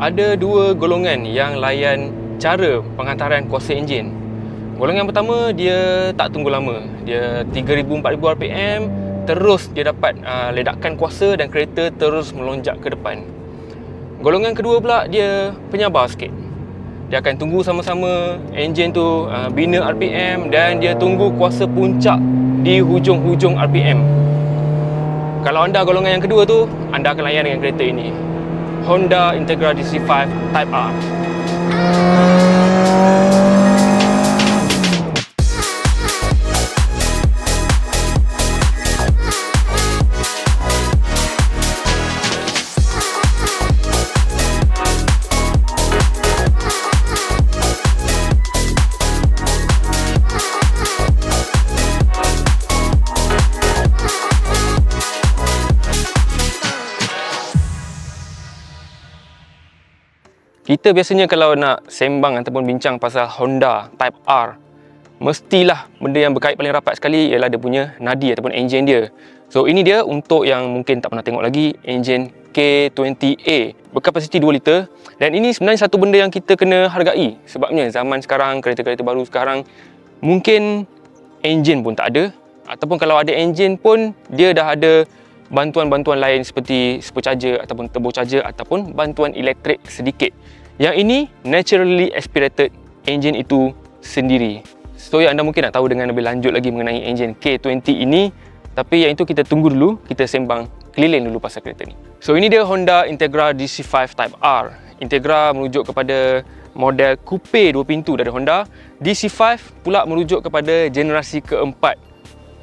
ada dua golongan yang layan cara penghantaran kuasa enjin. Golongan pertama, dia tak tunggu lama. Dia 3,000-4,000 RPM, terus dia dapat ledakan kuasa dan kereta terus melonjak ke depan. Golongan kedua pula, dia penyabar sikit. Dia akan tunggu sama-sama enjin tu bina RPM dan dia tunggu kuasa puncak di hujung-hujung RPM. Kalau anda golongan yang kedua tu, anda akan layan dengan kereta ini, Honda Integra DC5 Type R. Kita biasanya kalau nak sembang ataupun bincang pasal Honda Type R, mestilah benda yang berkait paling rapat sekali ialah dia punya nadi ataupun enjin dia. So ini dia untuk yang mungkin tak pernah tengok lagi, enjin K20A berkapasiti 2 liter. Dan ini sebenarnya satu benda yang kita kena hargai, sebabnya zaman sekarang, kereta-kereta baru sekarang mungkin enjin pun tak ada, ataupun kalau ada enjin pun dia dah ada bantuan-bantuan lain seperti supercharger ataupun turbocharger ataupun bantuan elektrik sedikit. Yang ini naturally aspirated engine itu sendiri. So yang anda mungkin nak tahu dengan lebih lanjut lagi mengenai enjin K20 ini, tapi yang itu kita tunggu dulu, kita sembang keliling dulu pasal kereta ni. So ini dia Honda Integra DC5 Type R. Integra merujuk kepada model coupe 2 pintu dari Honda. DC5 pula merujuk kepada generasi keempat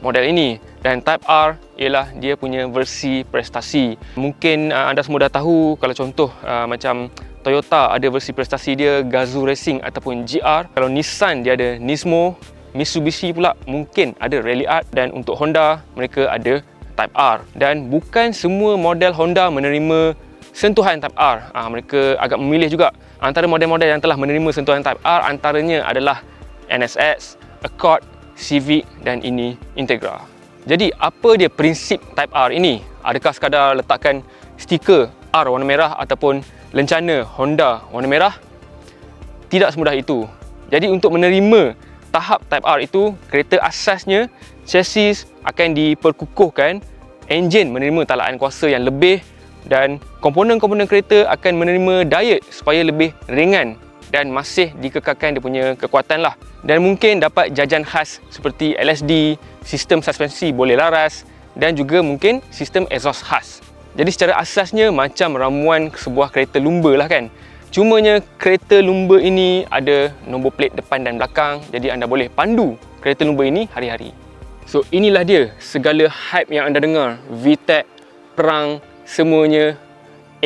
model ini. Dan Type R ialah dia punya versi prestasi. Mungkin anda semua dah tahu, kalau contoh macam Toyota ada versi prestasi dia Gazoo Racing ataupun GR. Kalau Nissan dia ada Nismo, Mitsubishi pula mungkin ada Rally Art, dan untuk Honda mereka ada Type R. Dan bukan semua model Honda menerima sentuhan Type R. Mereka agak memilih juga. Antara model-model yang telah menerima sentuhan Type R antaranya adalah NSX, Accord, Civic dan ini Integra. Jadi apa dia prinsip Type R ini? Adakah sekadar letakkan stiker R warna merah ataupun lencana Honda warna merah? Tidak semudah itu. Jadi untuk menerima tahap Type R itu, kereta asasnya, chassis akan diperkukuhkan, enjin menerima talaan kuasa yang lebih dan komponen-komponen kereta akan menerima diet supaya lebih ringan dan masih dikekalkan dia punya kekuatan lah. Dan mungkin dapat jajan khas seperti LSD, sistem suspensi boleh laras dan juga mungkin sistem exhaust khas. Jadi secara asasnya macam ramuan sebuah kereta lumba lah kan. Cumanya kereta lumba ini ada nombor plate depan dan belakang, jadi anda boleh pandu kereta lumba ini hari-hari. So inilah dia segala hype yang anda dengar, VTEC, perang, semuanya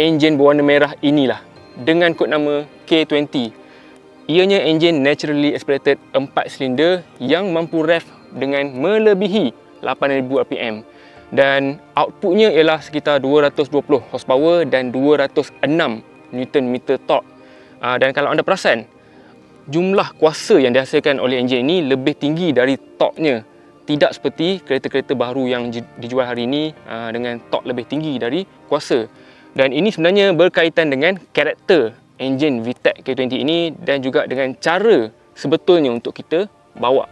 enjin berwarna merah inilah dengan kod nama K20. Ianya enjin naturally aspirated 4 silinder yang mampu rev dengan melebihi 8,000 RPM. Dan outputnya ialah sekitar 220 horsepower dan 206 Nm torque. Dan kalau anda perasan, jumlah kuasa yang dihasilkan oleh enjin ini lebih tinggi dari torque-nya. Tidak seperti kereta-kereta baru yang dijual hari ini dengan torque lebih tinggi dari kuasa. Dan ini sebenarnya berkaitan dengan karakter enjin VTEC K20 ini dan juga dengan cara sebetulnya untuk kita bawa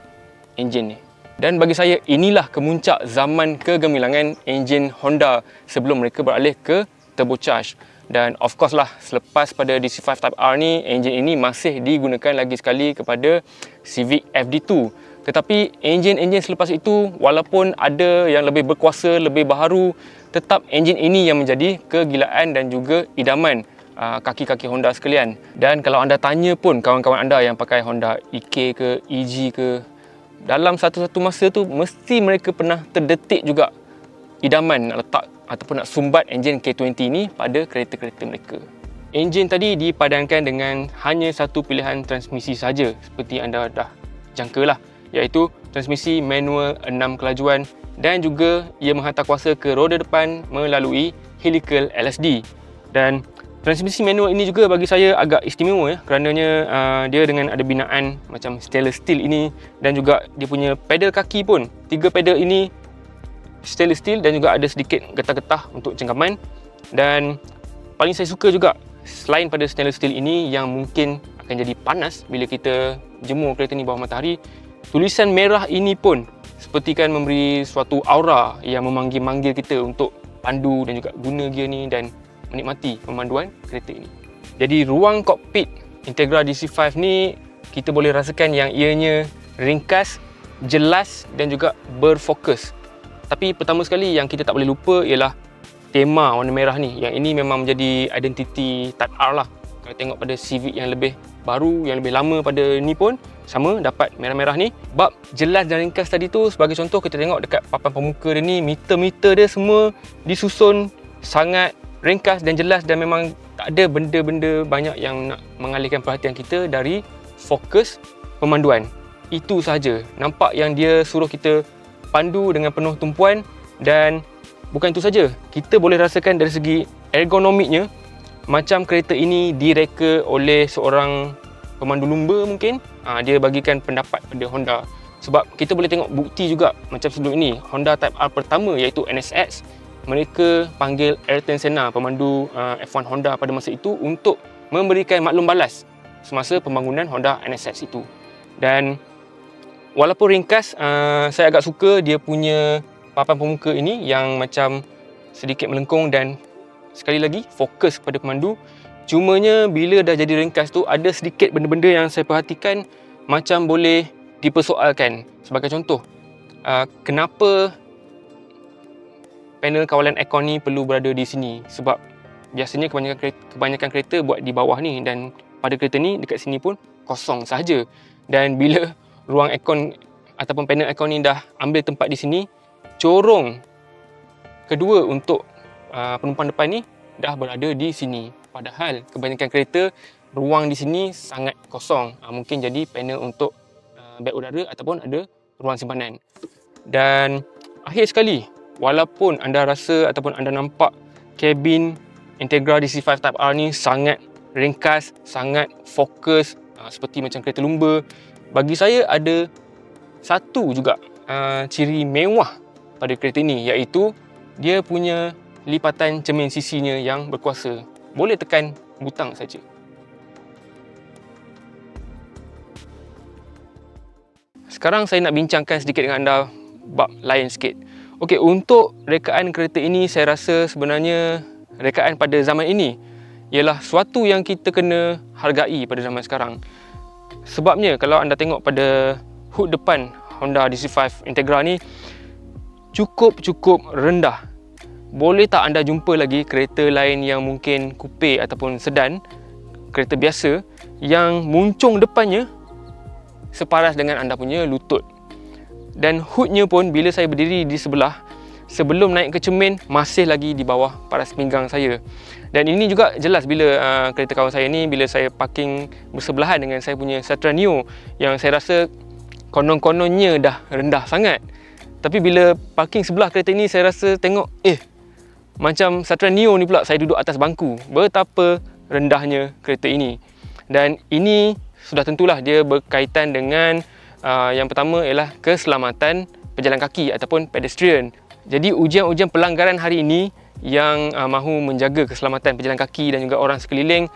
enjin ni. Dan bagi saya, inilah kemuncak zaman kegemilangan enjin Honda sebelum mereka beralih ke turbocharged. Dan of course lah, selepas pada DC5 Type R ni, enjin ini masih digunakan lagi sekali kepada Civic FD2. Tetapi enjin-enjin selepas itu, walaupun ada yang lebih berkuasa, lebih baharu, tetap enjin ini yang menjadi kegilaan dan juga idaman kaki-kaki Honda sekalian. Dan kalau anda tanya pun kawan-kawan anda yang pakai Honda EK ke EG ke, dalam satu-satu masa tu mesti mereka pernah terdetik juga idaman nak letak ataupun nak sumbat enjin K20 ni pada kereta-kereta mereka. Enjin tadi dipadankan dengan hanya satu pilihan transmisi saja seperti anda dah jangkalah, iaitu transmisi manual 6 kelajuan dan juga ia menghantar kuasa ke roda depan melalui helical LSD. Dan transmisi manual ini juga bagi saya agak istimewa ya, kerananya dia dengan ada binaan macam stainless steel ini dan juga dia punya pedal kaki pun, 3 pedal ini stainless steel dan juga ada sedikit getah-getah untuk cengkaman. Dan paling saya suka juga selain pada stainless steel ini yang mungkin akan jadi panas bila kita jemur kereta ni bawah matahari, tulisan merah ini pun sepertikan memberi suatu aura yang memanggil-manggil kita untuk pandu dan juga guna gear ni dan menikmati pemanduan kereta ini. Jadi ruang kokpit Integra DC5 ni kita boleh rasakan yang ianya ringkas, jelas dan juga berfokus. Tapi pertama sekali yang kita tak boleh lupa ialah tema warna merah ni. Yang ini memang menjadi identiti Type R lah. Kalau tengok pada Civic yang lebih baru, yang lebih lama pada ni pun sama dapat merah-merah ni. Bab jelas dan ringkas tadi tu, sebagai contoh kita tengok dekat papan pemuka dia ni, meter-meter dia semua disusun sangat ringkas dan jelas dan memang tak ada benda-benda banyak yang nak mengalihkan perhatian kita dari fokus pemanduan. Itu sahaja. Nampak yang dia suruh kita pandu dengan penuh tumpuan dan bukan itu saja, kita boleh rasakan dari segi ergonomiknya macam kereta ini direka oleh seorang pemandu lumba mungkin. Dia bagikan pendapat pada Honda. Sebab kita boleh tengok bukti juga macam sebelum ini, Honda Type R pertama iaitu NSX, mereka panggil Ayrton Senna, pemandu F1 Honda pada masa itu untuk memberikan maklum balas semasa pembangunan Honda NSX itu. Dan walaupun ringkas, saya agak suka dia punya papan pemuka ini yang macam sedikit melengkung dan sekali lagi fokus pada pemandu. Cumanya bila dah jadi ringkas tu, ada sedikit benda-benda yang saya perhatikan macam boleh dipersoalkan. Sebagai contoh, kenapa panel kawalan aircon ni perlu berada di sini? Sebab biasanya kebanyakan kereta buat di bawah ni dan pada kereta ni dekat sini pun kosong sahaja. Dan bila ruang aircon ataupun panel aircon ni dah ambil tempat di sini, corong kedua untuk penumpang depan ni dah berada di sini. Padahal kebanyakan kereta ruang di sini sangat kosong. Mungkin jadi panel untuk beg udara ataupun ada ruang simpanan. Dan akhir sekali, walaupun anda rasa ataupun anda nampak kabin Integra DC5 Type R ni sangat ringkas, sangat fokus, seperti macam kereta lumba, bagi saya ada satu juga ciri mewah pada kereta ini, iaitu dia punya lipatan cermin sisinya yang berkuasa. Boleh tekan butang saja. Sekarang saya nak bincangkan sedikit dengan anda bab lain sikit. Okey, untuk rekaan kereta ini saya rasa sebenarnya rekaan pada zaman ini ialah suatu yang kita kena hargai pada zaman sekarang. Sebabnya kalau anda tengok pada hood depan Honda DC5 Integra ni cukup rendah. Boleh tak anda jumpa lagi kereta lain yang mungkin coupe ataupun sedan, kereta biasa yang muncung depannya separas dengan anda punya lutut. Dan hoodnya pun bila saya berdiri di sebelah, sebelum naik ke cermin masih lagi di bawah paras pinggang saya. Dan ini juga jelas bila kereta kawan saya ni, bila saya parking bersebelahan dengan saya punya Setra Neo yang saya rasa konon-kononnya dah rendah sangat. Tapi bila parking sebelah kereta ini, saya rasa tengok, macam Setra Neo ni pula saya duduk atas bangku. Betapa rendahnya kereta ini. Dan ini sudah tentulah dia berkaitan dengan yang pertama ialah keselamatan pejalan kaki ataupun pedestrian. Jadi ujian-ujian pelanggaran hari ini yang mahu menjaga keselamatan pejalan kaki dan juga orang sekeliling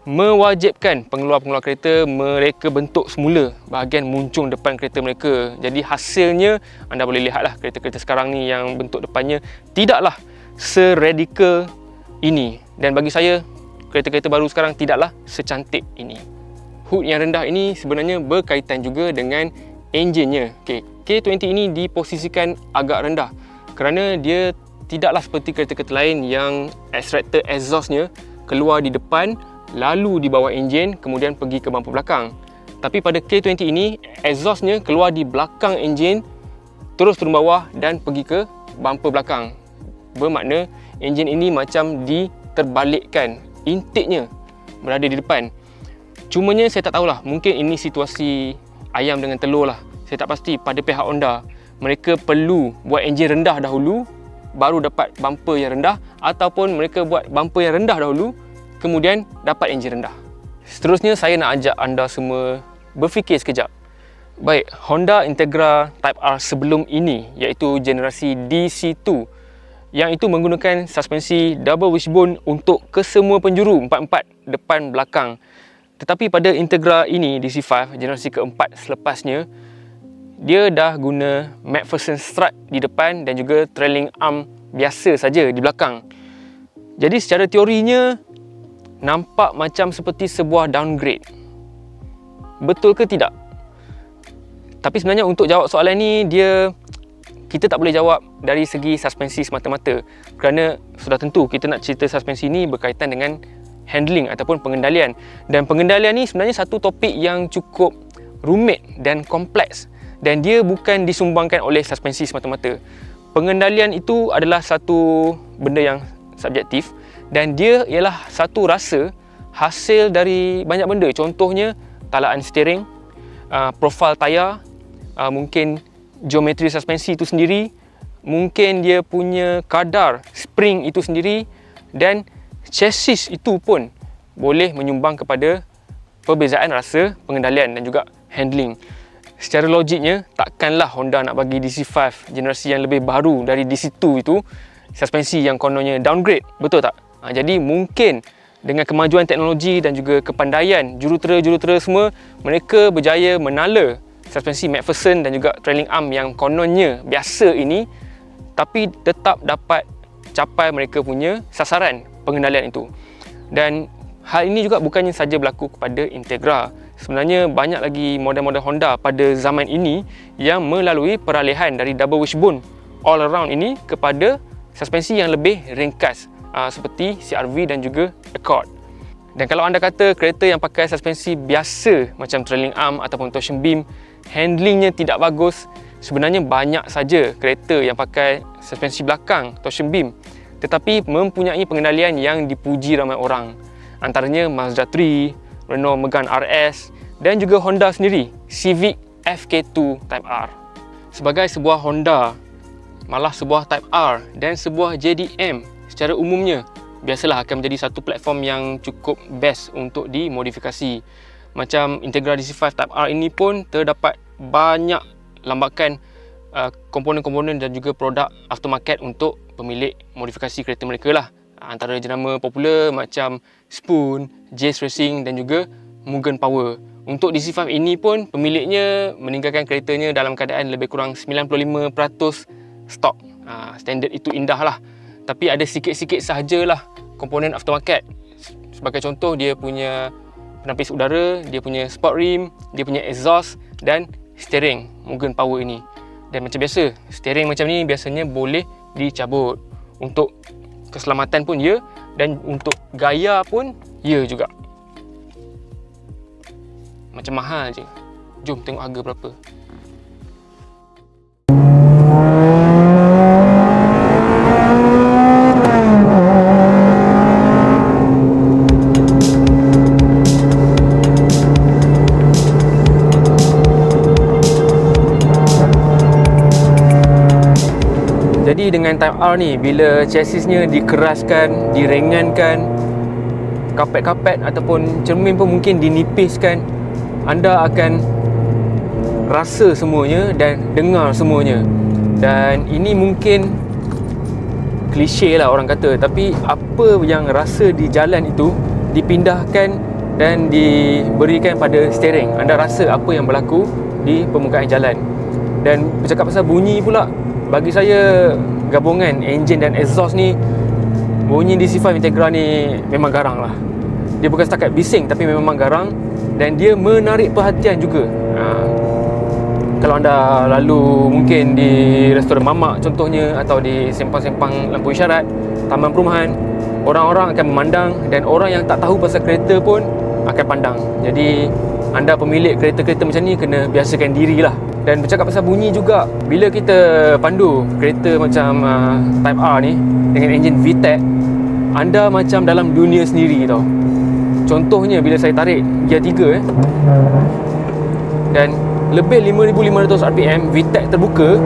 mewajibkan pengeluar-pengeluar kereta mereka bentuk semula bahagian muncung depan kereta mereka. Jadi hasilnya anda boleh lihatlah kereta-kereta sekarang ni yang bentuk depannya tidaklah seradikal ini. Dan bagi saya kereta-kereta baru sekarang tidaklah secantik ini. Hood yang rendah ini sebenarnya berkaitan juga dengan enjinnya. K20 ini diposisikan agak rendah kerana dia tidaklah seperti kereta-kereta lain yang extractor exhaustnya keluar di depan lalu di bawah enjin kemudian pergi ke bumper belakang. Tapi pada K20 ini exhaustnya keluar di belakang enjin terus turun bawah dan pergi ke bumper belakang. Bermakna enjin ini macam diterbalikkan, intake-nya berada di depan. Cumanya saya tak tahulah, mungkin ini situasi ayam dengan telur lah. Saya tak pasti pada pihak Honda. Mereka perlu buat enjin rendah dahulu baru dapat bumper yang rendah, ataupun mereka buat bumper yang rendah dahulu kemudian dapat enjin rendah. Seterusnya saya nak ajak anda semua berfikir sekejap. Baik, Honda Integra Type R sebelum ini iaitu generasi DC2 yang itu menggunakan suspensi double wishbone untuk kesemua penjuru, 4-4 depan belakang. Tetapi pada Integra ini, DC5 generasi keempat selepasnya, dia dah guna McPherson strut di depan dan juga trailing arm biasa saja di belakang. Jadi secara teorinya nampak macam seperti sebuah downgrade. Betul ke tidak? Tapi sebenarnya untuk jawab soalan ni, kita tak boleh jawab dari segi suspensi semata-mata, kerana sudah tentu kita nak cerita suspensi ni berkaitan dengan handling ataupun pengendalian. Dan pengendalian ni sebenarnya satu topik yang cukup rumit dan kompleks, dan dia bukan disumbangkan oleh suspensi semata-mata. Pengendalian itu adalah satu benda yang subjektif, dan dia ialah satu rasa hasil dari banyak benda. Contohnya talaan steering, profil tayar, mungkin geometri suspensi itu sendiri, mungkin dia punya kadar spring itu sendiri, dan chassis itu pun boleh menyumbang kepada perbezaan rasa pengendalian dan juga handling. Secara logiknya, takkanlah Honda nak bagi DC5 generasi yang lebih baru dari DC2 itu suspensi yang kononnya downgrade, betul tak? Jadi mungkin dengan kemajuan teknologi dan juga kepandaian jurutera-jurutera semua, mereka berjaya menala suspensi McPherson dan juga trailing arm yang kononnya biasa ini, tapi tetap dapat capai mereka punya sasaran pengendalian itu. Dan hal ini juga bukannya saja berlaku kepada Integra. Sebenarnya banyak lagi model-model Honda pada zaman ini yang melalui peralihan dari double wishbone all around ini kepada suspensi yang lebih ringkas, seperti CR-V dan juga Accord. Dan kalau anda kata kereta yang pakai suspensi biasa macam trailing arm ataupun torsion beam handlingnya tidak bagus, sebenarnya banyak saja kereta yang pakai suspensi belakang torsion beam tetapi mempunyai pengendalian yang dipuji ramai orang. Antaranya Mazda 3, Renault Megane RS dan juga Honda sendiri, Civic FK2 Type R. Sebagai sebuah Honda, malah sebuah Type R dan sebuah JDM secara umumnya biasalah akan menjadi satu platform yang cukup best untuk dimodifikasi. Macam Integra DC5 Type R ini pun terdapat banyak lambakan komponen-komponen dan juga produk aftermarket untuk pemilik modifikasi kereta mereka lah. Antara jenama popular macam Spoon, Jace Racing dan juga Mugen Power. Untuk DC5 ini pun pemiliknya meninggalkan keretanya dalam keadaan lebih kurang 95% stok. Standard itu indah lah. Tapi ada sikit-sikit sahajalah komponen aftermarket. Sebagai contoh, dia punya penapis udara, dia punya sport rim, dia punya exhaust dan steering Mugen Power ini. Dan macam biasa, steering macam ni biasanya boleh dicabut. Untuk keselamatan pun ya, dan untuk gaya pun ya juga. Macam mahal je. Jom tengok harga berapa. Jadi dengan Type R ni, bila chassisnya dikeraskan, direngankan, kapet-kapet ataupun cermin pun mungkin dinipiskan, anda akan rasa semuanya dan dengar semuanya. Dan ini mungkin klise lah orang kata, tapi apa yang rasa di jalan itu dipindahkan dan diberikan pada steering. Anda rasa apa yang berlaku di permukaan jalan. Dan bercakap pasal bunyi pula, bagi saya gabungan enjin dan exhaust ni, bunyi DC5 Integra ni memang garang lah. Dia bukan setakat bising tapi memang garang, dan dia menarik perhatian juga. Kalau anda lalu mungkin di restoran mamak contohnya, atau di sempang-sempang lampu isyarat, taman perumahan, orang-orang akan memandang, dan orang yang tak tahu pasal kereta pun akan pandang. Jadi anda pemilik kereta-kereta macam ni kena biasakan dirilah. Dan bercakap pasal bunyi juga, bila kita pandu kereta macam Type R ni dengan enjin VTEC, anda macam dalam dunia sendiri tau. Contohnya bila saya tarik gear 3 dan lebih 5,500 RPM, VTEC terbuka,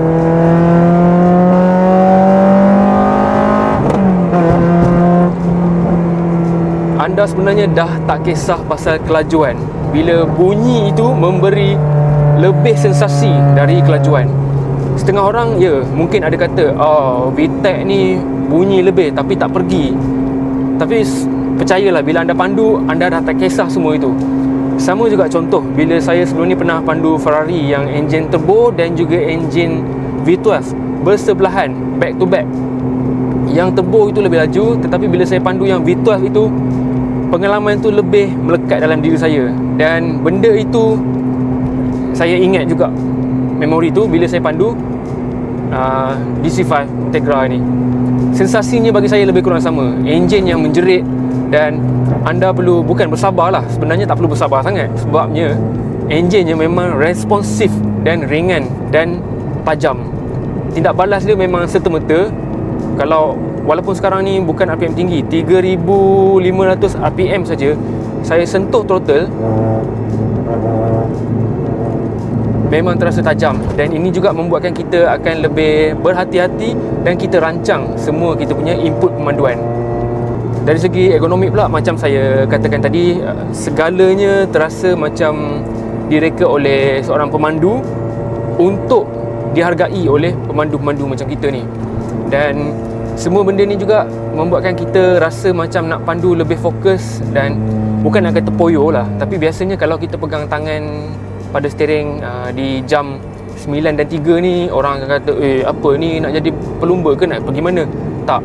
anda sebenarnya dah tak kisah pasal kelajuan. Bila bunyi itu memberi lebih sensasi dari kelajuan. Setengah orang ya mungkin ada kata, VTEC ni bunyi lebih tapi tak pergi. Tapi percayalah, bila anda pandu, anda dah tak kisah semua itu. Sama juga contoh bila saya sebelum ni pernah pandu Ferrari yang enjin turbo dan juga enjin V12 bersebelahan, back to back. Yang turbo itu lebih laju, tetapi bila saya pandu yang V12 itu, pengalaman itu lebih melekat dalam diri saya. Dan benda itu saya ingat juga, memori tu bila saya pandu DC5 Integra ni. Sensasinya bagi saya lebih kurang sama. Enjin yang menjerit, dan anda perlu bukan bersabar lah, sebenarnya tak perlu bersabar sangat, sebabnya enjinnya memang responsif dan ringan dan tajam. Tindak balas dia memang serta-merta. Kalau walaupun sekarang ni bukan RPM tinggi, 3500 RPM saja, saya sentuh throttle memang terasa tajam. Dan ini juga membuatkan kita akan lebih berhati-hati dan kita rancang semua kita punya input pemanduan. Dari segi ergonomik pula, macam saya katakan tadi, segalanya terasa macam direka oleh seorang pemandu untuk dihargai oleh pemandu-pemandu macam kita ni. Dan semua benda ni juga membuatkan kita rasa macam nak pandu lebih fokus, dan bukan nak kata poyo lah, tapi biasanya kalau kita pegang tangan pada steering di jam 9 dan 3 ni, orang akan kata, apa ni, nak jadi pelumba ke, nak pergi mana? Tak.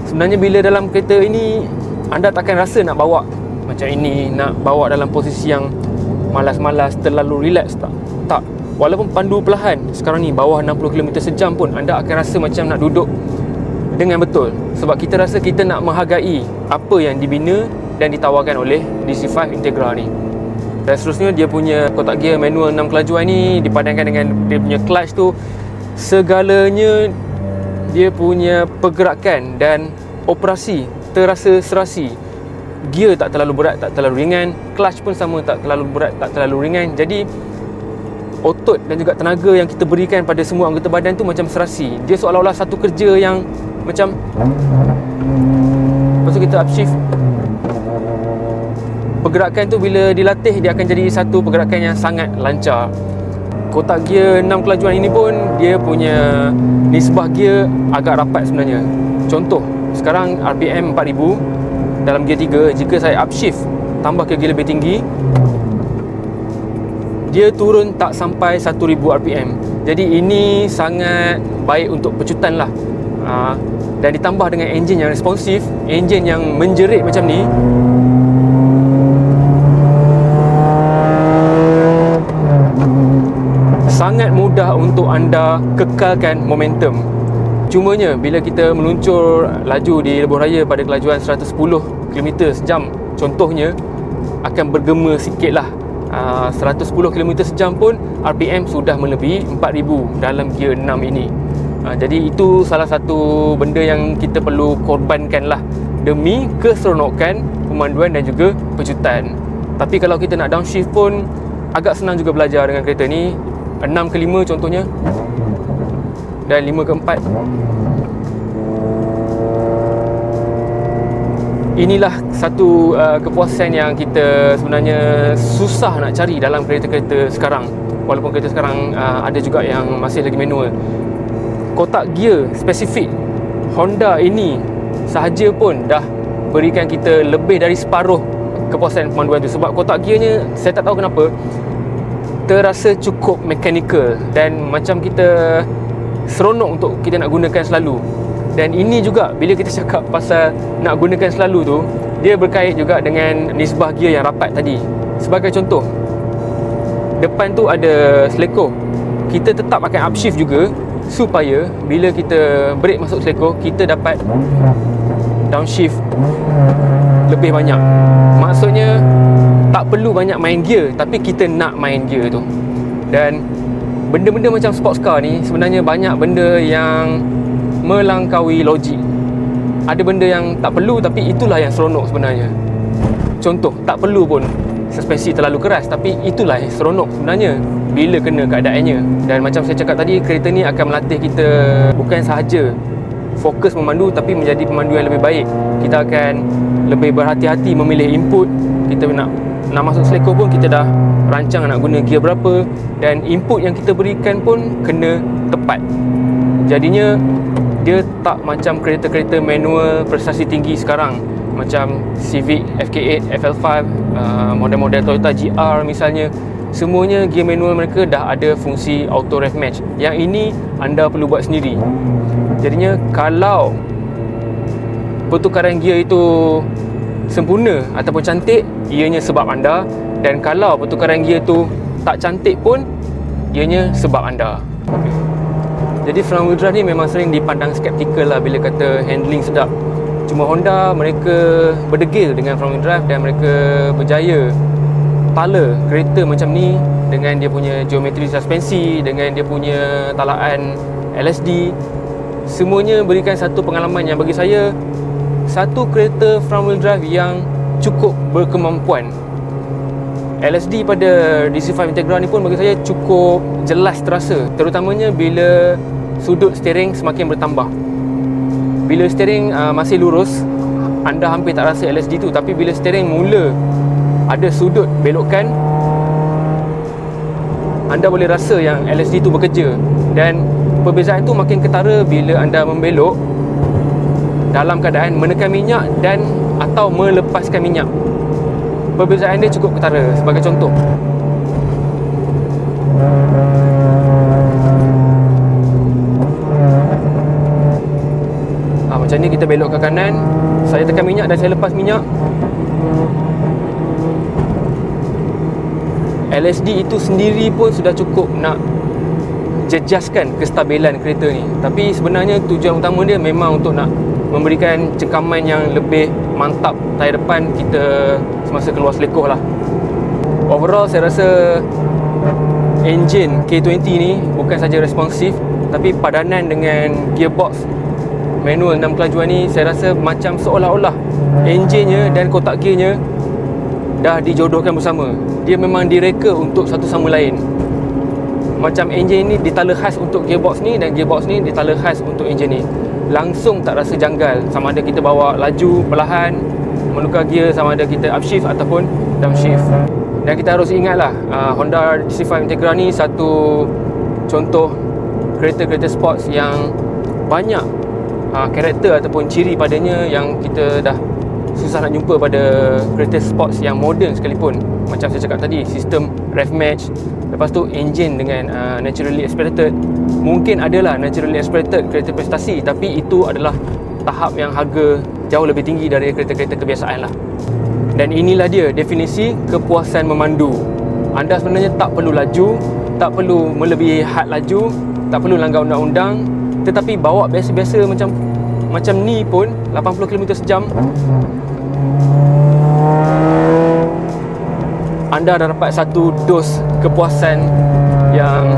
Sebenarnya bila dalam kereta ini, anda takkan rasa nak bawa macam ini, nak bawa dalam posisi yang malas-malas, terlalu relax. Tak. Walaupun pandu perlahan sekarang ni bawah 60 km sejam pun, anda akan rasa macam nak duduk dengan betul. Sebab kita rasa kita nak menghargai apa yang dibina dan ditawarkan oleh DC5 Integra ni. Dan seterusnya, dia punya kotak gear manual 6 kelajuan ni dipadankan dengan dia punya clutch tu, segalanya dia punya pergerakan dan operasi terasa serasi. Gear tak terlalu berat, tak terlalu ringan. Clutch pun sama, tak terlalu berat, tak terlalu ringan. Jadi otot dan juga tenaga yang kita berikan pada semua anggota badan tu macam serasi. Dia seolah-olah satu kerja yang macam, lepas tu kita upshift. Pergerakan tu bila dilatih, dia akan jadi satu pergerakan yang sangat lancar. Kotak gear 6 kelajuan ini pun dia punya nisbah gear agak rapat sebenarnya. Contoh, sekarang RPM 4000 dalam gear 3, jika saya upshift tambah ke gear lebih tinggi, dia turun tak sampai 1000 RPM. Jadi ini sangat baik untuk pecutan lah. Dan ditambah dengan enjin yang responsif, enjin yang menjerit macam ni, sangat mudah untuk anda kekalkan momentum. Cumanya bila kita meluncur laju di lebuh raya pada kelajuan 110 km sejam contohnya, akan bergema sikit lah. 110 km sejam pun RPM sudah melebihi 4000 dalam gear 6 ini. Jadi itu salah satu benda yang kita perlu korbankan lah demi keseronokan pemanduan dan juga pecutan. Tapi kalau kita nak downshift pun agak senang juga belajar dengan kereta ni. 6 ke 5 contohnya, dan 5 ke 4. Inilah satu kepuasan yang kita sebenarnya susah nak cari dalam kereta-kereta sekarang. Walaupun kereta sekarang ada juga yang masih lagi manual. Kotak gear spesifik Honda ini sahaja pun dah berikan kita lebih dari separuh kepuasan pemanduan tu. Sebab kotak gearnya, saya tak tahu kenapa, terasa cukup mechanical dan macam kita seronok untuk kita nak gunakan selalu. Dan ini juga bila kita cakap pasal nak gunakan selalu tu, dia berkait juga dengan nisbah gear yang rapat tadi. Sebagai contoh, depan tu ada seleko, kita tetap akan upshift juga supaya bila kita brake masuk seleko, kita dapat downshift lebih banyak. Maksudnya tak perlu banyak main gear, tapi kita nak main gear tu. Dan benda-benda macam sports car ni sebenarnya banyak benda yang melangkaui logik. Ada benda yang tak perlu, tapi itulah yang seronok sebenarnya. Contoh, tak perlu pun suspensi terlalu keras, tapi itulah yang seronok sebenarnya bila kena keadaannya. Dan macam saya cakap tadi, kereta ni akan melatih kita bukan sahaja fokus memandu, tapi menjadi pemandu yang lebih baik. Kita akan lebih berhati-hati memilih input. Kita nak masuk seleko pun kita dah rancang nak guna gear berapa, dan input yang kita berikan pun kena tepat. Jadinya dia tak macam kereta-kereta manual prestasi tinggi sekarang, macam Civic FK8, FL5, model-model Toyota GR misalnya. Semuanya gear manual mereka dah ada fungsi auto rev match. Yang ini anda perlu buat sendiri. Jadinya kalau pertukaran gear itu sempurna ataupun cantik, ianya sebab anda. Dan kalau pertukaran gear tu tak cantik pun, ianya sebab anda. Jadi front wheel drive ni memang sering dipandang skeptikal lah bila kata handling sedap. Cuma Honda, mereka berdegil dengan front wheel drive dan mereka berjaya tala kereta macam ni dengan dia punya geometri suspensi, dengan dia punya talaan LSD. Semuanya berikan satu pengalaman yang bagi saya satu kereta front wheel drive yang cukup berkemampuan. LSD pada DC5 Integra ni pun bagi saya cukup jelas terasa, terutamanya bila sudut steering semakin bertambah. Bila steering masih lurus, anda hampir tak rasa LSD tu, tapi bila steering mula ada sudut belokan, anda boleh rasa yang LSD tu bekerja. Dan perbezaan tu makin ketara bila anda membelok dalam keadaan menekan minyak dan atau melepaskan minyak. Perbezaan dia cukup ketara. Sebagai contoh, macam ni, kita belok ke kanan, saya tekan minyak dan saya lepas minyak, LSD itu sendiri pun sudah cukup nak jejaskan kestabilan kereta ni. Tapi sebenarnya tujuan utama dia memang untuk nak memberikan cengkaman yang lebih mantap tayar depan kita semasa keluar selekoh lah. Overall saya rasa enjin K20 ni bukan saja responsif, tapi padanan dengan gearbox manual 6 kelajuan ni, saya rasa macam seolah-olah enjinnya dan kotak gearnya dah dijodohkan bersama. Dia memang direka untuk satu sama lain. Macam enjin ni ditala khas untuk gearbox ni dan gearbox ni ditala khas untuk enjin ni. Langsung tak rasa janggal, sama ada kita bawa laju perlahan, menukar gear, sama ada kita upshift ataupun downshift. Dan kita harus ingatlah, Honda DC5 Integra ni satu contoh kereta-kereta sports yang banyak karakter ataupun ciri padanya yang kita dah susah nak jumpa pada kereta sports yang moden sekalipun. Macam saya cakap tadi, sistem rev match, lepas tu engine dengan naturally aspirated. Mungkin adalah naturally aspirated kereta prestasi, tapi itu adalah tahap yang harga jauh lebih tinggi dari kereta-kereta kebiasaan lah. Dan inilah dia definisi kepuasan memandu. Anda sebenarnya tak perlu laju, tak perlu melebihi had laju, tak perlu langgar undang-undang, tetapi bawa biasa-biasa macam ni pun 80 km sejam, anda dah dapat satu dos kepuasan yang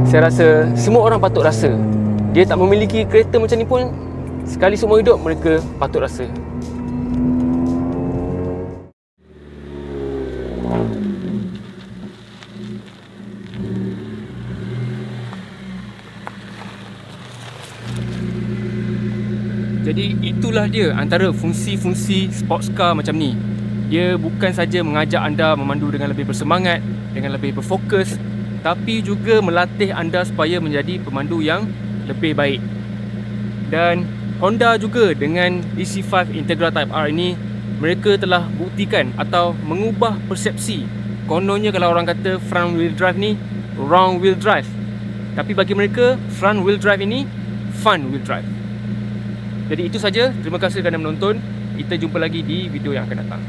saya rasa semua orang patut rasa. Dia tak memiliki kereta macam ni pun, sekali seumur hidup mereka patut rasa. Jadi itulah dia antara fungsi-fungsi sports car macam ni. Dia bukan saja mengajak anda memandu dengan lebih bersemangat, dengan lebih berfokus, tapi juga melatih anda supaya menjadi pemandu yang lebih baik. Dan Honda juga dengan DC5 Integra Type R ini, mereka telah buktikan atau mengubah persepsi. Kononnya kalau orang kata front wheel drive ni wrong wheel drive, tapi bagi mereka front wheel drive ini fun wheel drive. Jadi itu saja. Terima kasih kerana menonton. Kita jumpa lagi di video yang akan datang.